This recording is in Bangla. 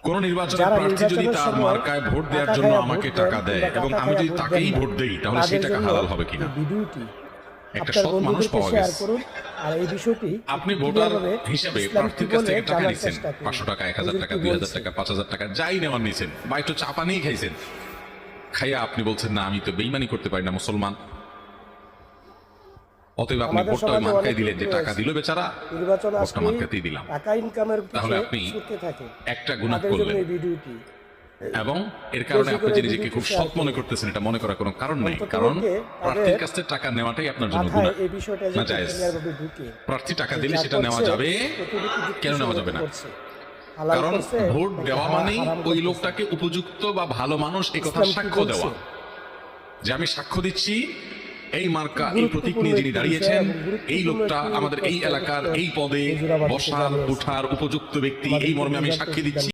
কোন নির্বাচনের প্রার্থী যদি তার মার্কায় ভোট দেওয়ার জন্য আমাকে টাকা দেয় এবং আমি যদি তাকেই ভোট দেই, তাহলে সেই টাকা হালাল হবে কিনা? একটা সৎ মানুষ পাওয়া গেছে। আর এই বিষয়টি আপনি ভোটার হিসেবে প্রার্থীর কাছ থেকে টাকা নিছেন, 500 টাকা, 1000 টাকা, 2000 টাকা, 5000 টাকা, যাই নেওয়ার নিছেন, বা একটু চাপা নিয়ে খাইছেন। খাইয়া আপনি বলছেন না, আমি তো বেইমানি করতে পারি না, মুসলমান। অতএব আপনি ভোটটা ওই মার্কায় দিলেন, যে টাকা দিল বেচারা, ভোটটা মার্কাতেই দিলাম। তাহলে আপনি একটা গুনাহ করলেন, এবং এর কারণে আপনি যে নিজেকে খুব সৎ মনে করতেছেন, এটা মনে করার কোনো কারণ নেই। কারণ প্রার্থীর কাছ থেকে টাকা নেওয়াটাই আপনার জন্য গুনাহ, না জায়েজ। প্রার্থী টাকা দিলে সেটা নেওয়া যাবে, কেন নেওয়া যাবে না? কারণ ভোট দেওয়া মানেই ওই লোকটাকে উপযুক্ত বা ভালো মানুষ এই কথা সাক্ষ্য দেওয়া, যে আমি সাক্ষ্য দিচ্ছি এই মার্কা, এই প্রতীক নিয়ে যিনি দাঁড়িয়েছেন, এই লোকটা আমাদের এই এলাকার এই পদে বসার ওঠার উপযুক্ত ব্যক্তি, এই মর্মে আমি সাক্ষী দিচ্ছি।